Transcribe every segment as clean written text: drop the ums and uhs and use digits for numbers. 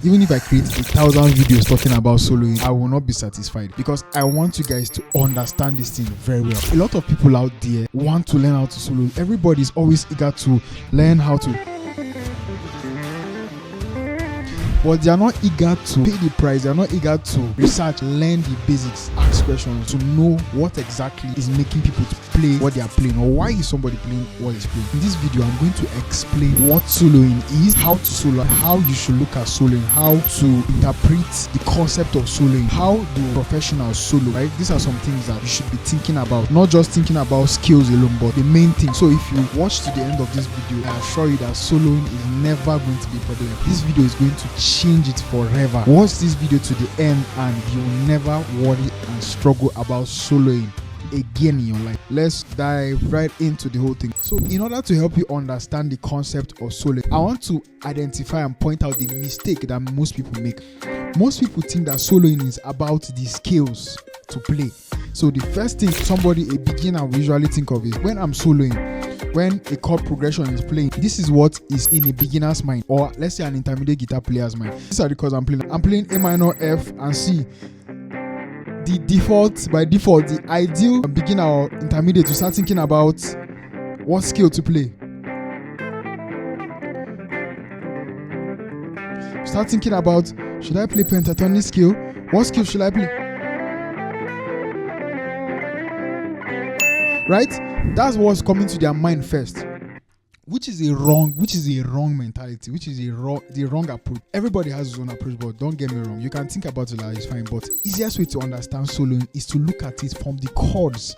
Even if I create 1,000 videos talking about soloing, I will not be satisfied because I want you guys to understand this thing very well. A lot of people out there want to learn how to solo. Everybody is always eager to learn how to, but they are not eager to pay the price. They are not eager to research, learn the basics, ask questions to know what exactly is making people to play what they are playing, or why is somebody playing what is playing. In this video, I'm going to explain what soloing is, how to solo, how you should look at soloing, how to interpret the concept of soloing, how do professionals solo, right? These are some things that you should be thinking about, not just thinking about skills alone, but the main thing. So if you watch to the end of this video, I assure you that soloing is never going to be a problem. This video is going to change it forever. Watch this video to the end and you'll never worry and struggle about soloing again in your life. Let's dive right into the whole thing. So in order to help you understand the concept of soloing, I want to identify and point out the mistake that most people make. Most people think that soloing is about the skills to play. So the first thing a beginner will usually think of is, when I'm soloing, when a chord progression is playing, this is what is in a beginner's mind, or let's say an intermediate guitar player's mind. These are the chords I'm playing. I'm playing A minor, F, and C. By default, the ideal beginner or intermediate to start thinking about what scale to play. Start thinking about, should I play pentatonic scale? What scale should I play? Right? That's what's coming to their mind first, which is a wrong mentality, which is the wrong approach. Everybody has his own approach, but don't get me wrong, you can think about it like it's fine, but easiest way to understand soloing is to look at it from the chords.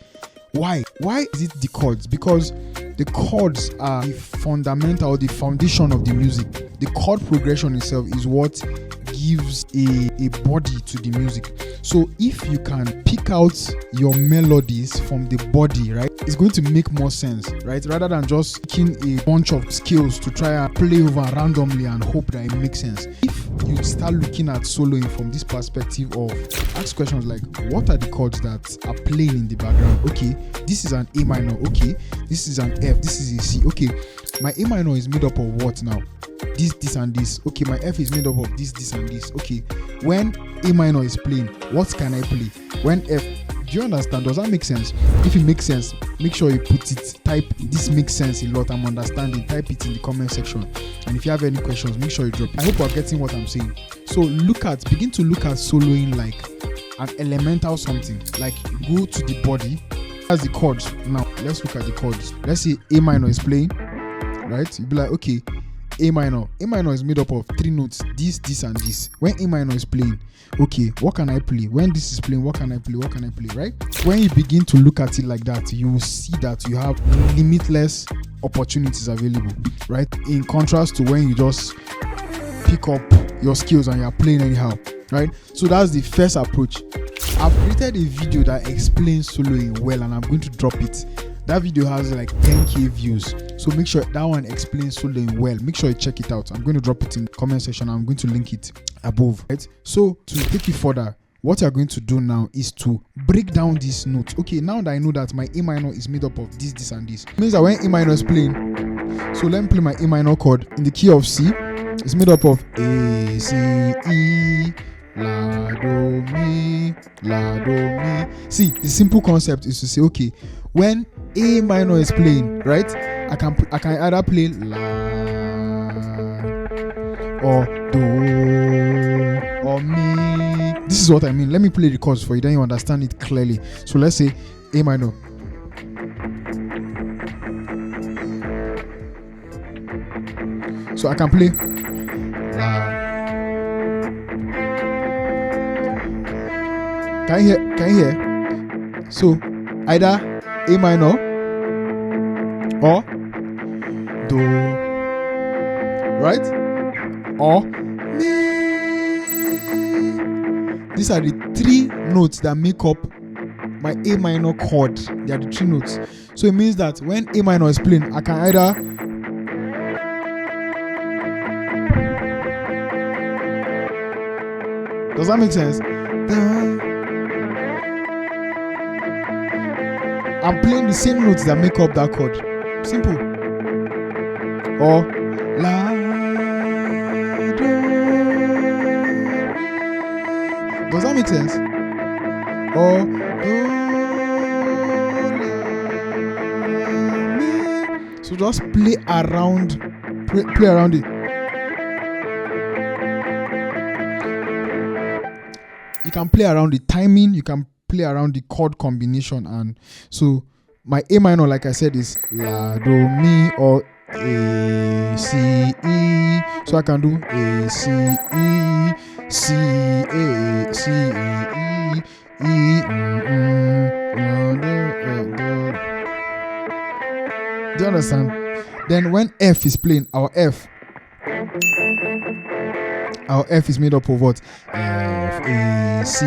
Why is it the chords? Because the chords are the fundamental, the foundation of the music. The chord progression itself is what gives a body to the music. So if you can pick out your melodies from the body, right, it's going to make more sense, right? Rather than just picking a bunch of scales to try and play over randomly and hope that it makes sense. If you start looking at soloing from this perspective of, ask questions like, what are the chords that are playing in the background? Okay, this is an A minor. Okay, this is an F. This is a C. Okay, my A minor is made up of what now? This and this. Okay, my F is made up of this and this. Okay, when A minor is playing, what can I play? When F, do you understand? Does that make sense? If it makes sense, make sure you put it, type this makes sense a lot, I'm understanding, type it in the comment section. And if you have any questions, make sure you drop. I hope you're getting what I'm saying. So begin to look at soloing like an elemental something. Like, go to the body. That's the chords. Now let's look at the chords. Let's say A minor is playing, right? You'll be like, okay, A minor is made up of 3 notes, this and this. When A minor is playing, okay, what can I play? When this is playing, what can I play, right? When you begin to look at it like that, you will see that you have limitless opportunities available, right? In contrast to when you just pick up your skills and you're playing anyhow, right? So that's the first approach. I've created a video that explains soloing well, and I'm going to drop it. That video has like 10k views, so make sure that one explains soloing well. Make sure you check it out. I'm going to drop it in the comment section. I'm going to link it above, right? So to take it further, what you're going to do now is to break down these notes. Okay, now that I know that my A minor is made up of this and this, it means that when A minor is playing, so let me play my A minor chord in the key of C. It's made up of A, C, E, La, Do, Mi, La, Do, Mi. See, the simple concept is to say, okay, when A minor is playing, right, I can either play La or Do or Mi. This is what I mean. Let me play the chords for you, then you understand it clearly. So let's say A minor. So I can play La. Can you hear? So either A minor or Do, right? Or Mi. These are the 3 notes that make up my A minor chord. They are the 3 notes. So it means that when A minor is playing, I can either does that make sense? I'm playing the same notes that make up that chord. Simple. Or La, Do, Does that make sense? Or so just play around it. You can play around the timing, you can play around the chord combination, and so my A minor, like I said, is La, Do, Mi, or A, C, E. So I can do A, C, E, C, A, C, A, E, Do you understand? Then when F is playing, our F is made up of what? F, A, C,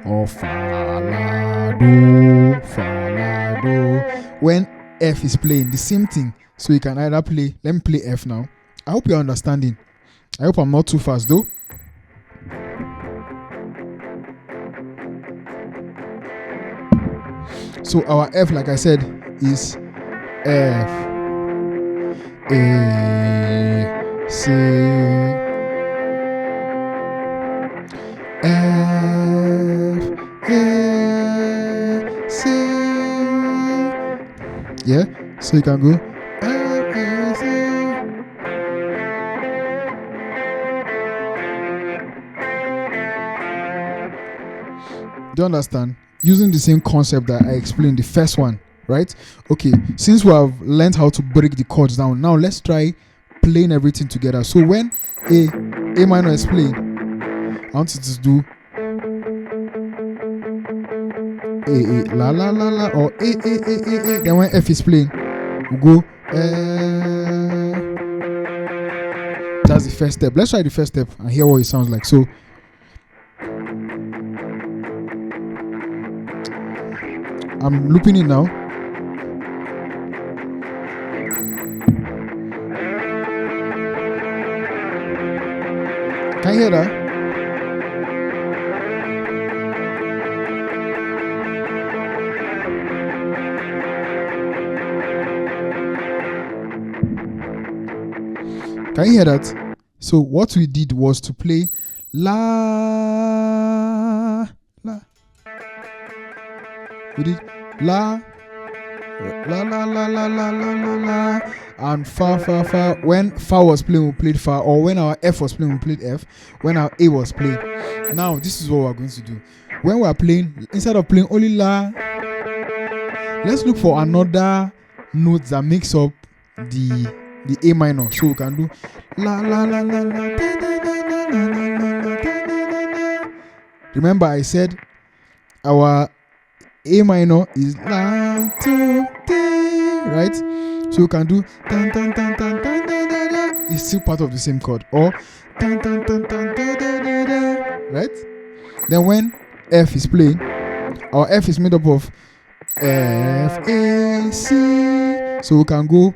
or Fa, La, Do, Fa, La, Do. When F is playing, the same thing. So you can either play, let me play F now. I hope you're understanding. I hope I'm not too fast though. So our F, like I said, is F, A, C, F, A, C. Yeah, so you can go F, A, C. Do you understand? Using the same concept that I explained the first one, right? Okay, since we have learned how to break the chords down, now let's try playing everything together. So when A minor is playing, I want you to do A, la, la, la, la, or A. Then when F is playing, we go That's the first step. Let's try the first step and hear what it sounds like. So I'm looping it now. Can you hear that? Can you hear that? So what we did was to play la. We did la, and fa. When fa was playing, we played fa, or when our F was playing, we played F. When our A was playing. Now this is what we're going to do. When we're playing, instead of playing only la, let's look for another note that makes up the A minor. So we can do la. Remember I said our A minor is la, 2, 3, right? So we can do tan. It's still part of the same chord, or tan, right? Then when F is playing, our F is made up of F, A, C. So we can go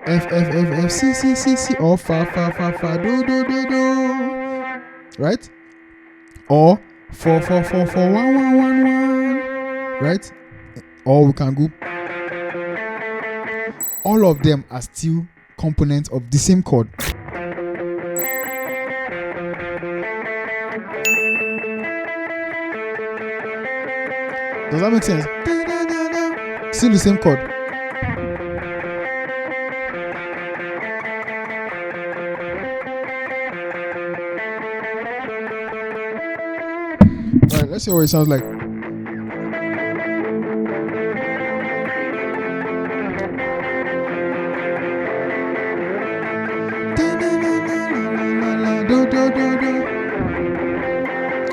F, C, or fa, do, right? Or 4, 1, 1, right? Or we can go. All of them are still components of the same chord. Does that make sense? Still the same chord. Alright, let's see what it sounds like.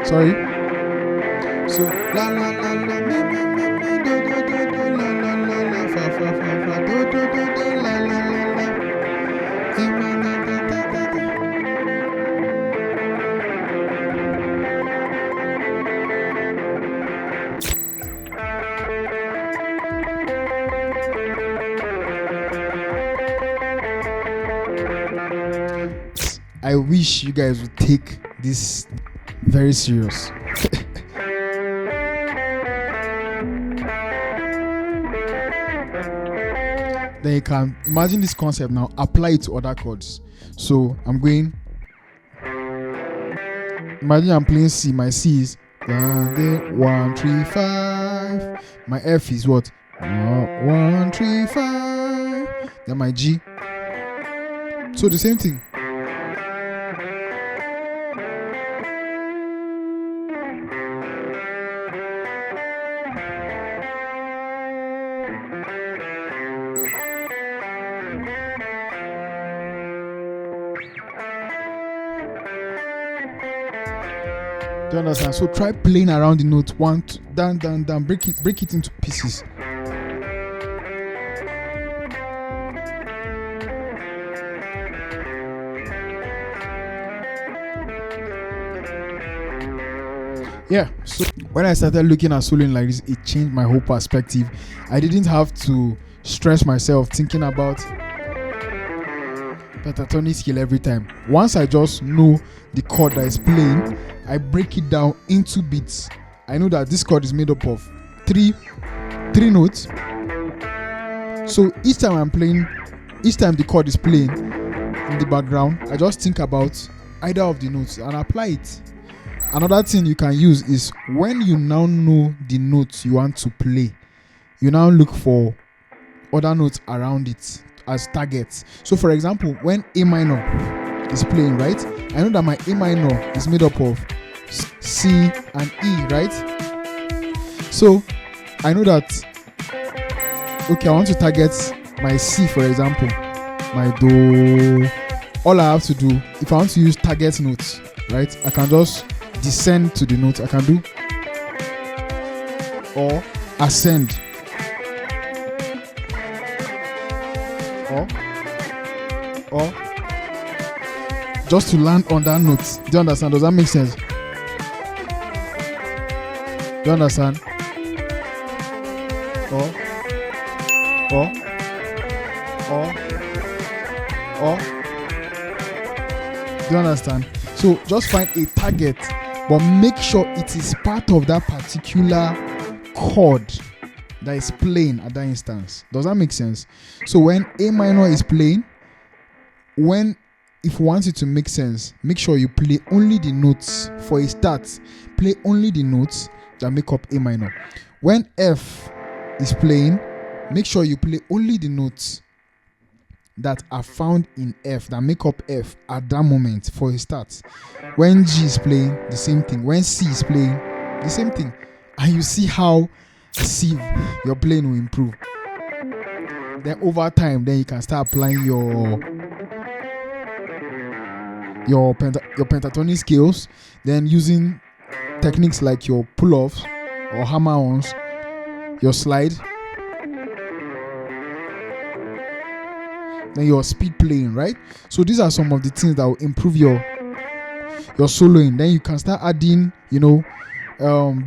Sorry. So la la la la mi mi mi do la la la la fa do la la la la. I wish you guys would take this very serious. Then you can imagine this concept now, apply it to other chords. So I'm going Imagine I'm playing C. My C is 1 3 5. My F is what? 1 3 5. Then my G. So the same thing. Do you understand? So try playing around the note. 1 2, down, down, down. Break it into pieces. Yeah. So when I started looking at soloing like this, it changed my whole perspective. I didn't have to stress myself thinking about pentatonic scale every time. Once I just know the chord that is playing, I break it down into beats. I know that this chord is made up of three notes. So each time the chord is playing in the background, I just think about either of the notes and apply it. Another thing you can use is when you now know the notes you want to play, you now look for other notes around it as targets. So for example, when A minor is playing, right? I know that my A minor is made up of C and E, right? So I know that, okay, I want to target my C, for example, my Do. All I have to do, if I want to use target notes, right, I can just descend to the note. I can do or ascend or just to land on that note. Do you understand? Does that make sense? Do you understand? Or do you understand? So just find a target, but make sure it is part of that particular chord that is playing at that instance. Does that make sense? So when A minor is playing, if you want it to make sense, make sure you play only the notes. For a start, play only the notes that make up A minor. When F is playing, make sure you play only the notes that are found in F, that make up F at that moment for a start. When G is playing, the same thing. When C is playing, the same thing. And you see how your playing will improve. Then over time, then you can start applying your pentatonic scales, then using techniques like your pull-offs or hammer-ons, your slide, then your speed playing, right? So these are some of the things that will improve your soloing. Then you can start adding,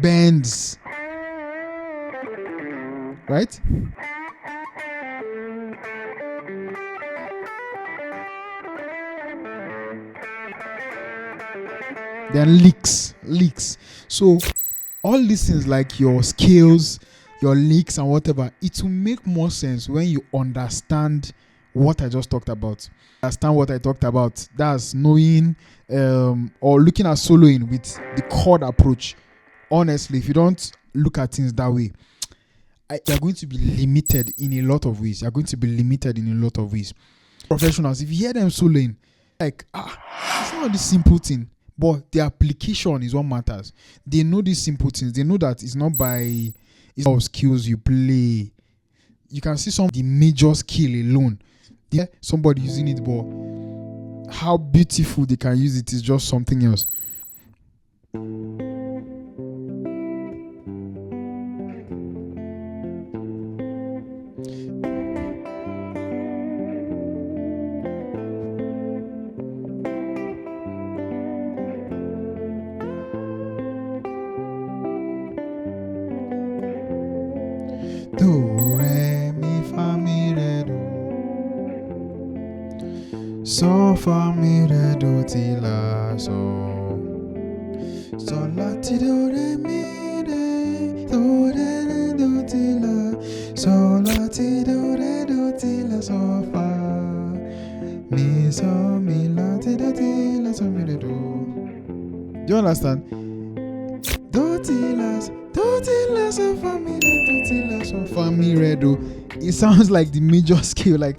bends, right? Then licks. So all these things like your scales, your licks and whatever, it will make more sense when you understand what I just talked about. Understand what I talked about. That's knowing or looking at soloing with the chord approach. Honestly, if you don't look at things that way, you're going to be limited in a lot of ways. Professionals, if you hear them soloing, like, it's not this simple thing, but the application is what matters. They know these simple things. They know that it's not skills you play. You can see some of the major skill alone. Somebody using it, but how beautiful they can use it is just something else. Do, re, mi, fa, mi, re, do. So, fa, mi, re, do, ti, la, so. So, la, ti, do, re, mi, re. Do, re, do, ti, la. So, la, ti, do, re, do, ti, la, so, fa. Mi, so, mi, la, ti, do, ti, la, so, mi, re, do. Do Do you understand? It sounds like the major scale. Like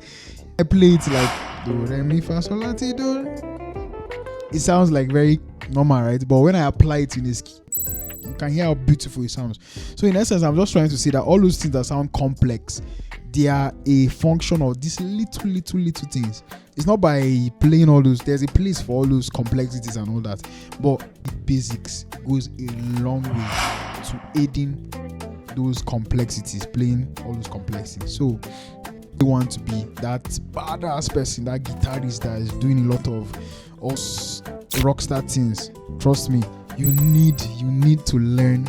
I play it like do re mi fa sol la ti do. It sounds like very normal, right? But when I apply it in this key, you can hear how beautiful it sounds. So in essence, I'm just trying to say that all those things that sound complex, they are a function of these little things. It's not by playing all those. There's a place for all those complexities and all that. But the basics goes a long way to aiding those complexities, playing all those complexities. So you want to be that badass person, that guitarist that is doing a lot of us rockstar things. Trust me, you need to learn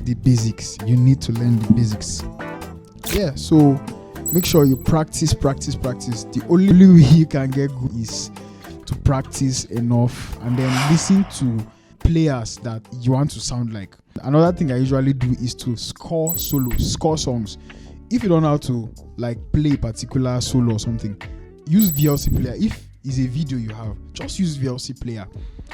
the basics. You need to learn the basics. Yeah, so make sure you practice. The only way you can get good is to practice enough and then listen to players that you want to sound like. Another thing I usually do is to score solos, score songs. If you don't know how to like play a particular solo or something, use VLC player. If it's a video you have, just use VLC player.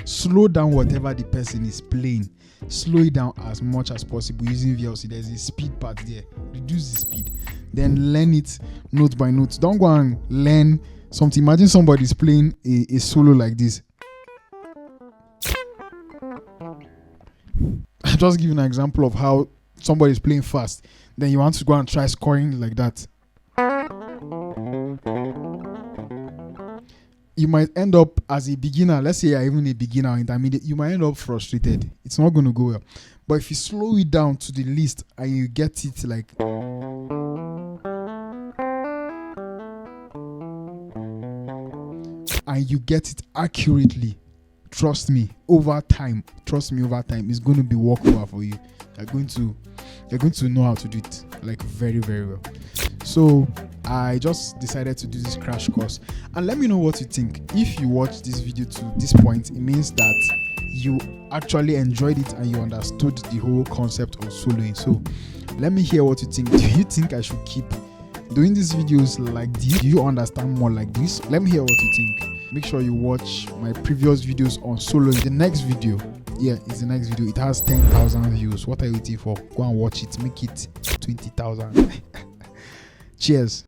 Slow down whatever the person is playing. Slow it down as much as possible using VLC. There's a speed part there. Reduce the speed. Then learn it note by note. Don't go and learn something. Imagine somebody's playing a solo like this. I just give you an example of how somebody's playing fast. Then you want to go and try scoring like that. You might end up as a beginner. Let's say you're even a beginner or intermediate. You might end up frustrated. It's not going to go well. But if you slow it down to the least and you get it like and you get it accurately, trust me, over time, it's going to be walkover for you. You're going to know how to do it like very, very well. So I just decided to do this crash course, and let me know what you think. If you watched this video to this point, it means that you actually enjoyed it and you understood the whole concept of soloing. So let me hear what you think. Do you think I should keep doing these videos like this? Do you understand more like this? Let me hear what you think. Make sure you watch my previous videos on soloing. The next video, it has 10,000 views. What are you waiting for? Go and watch it. Make it 20,000. Cheers.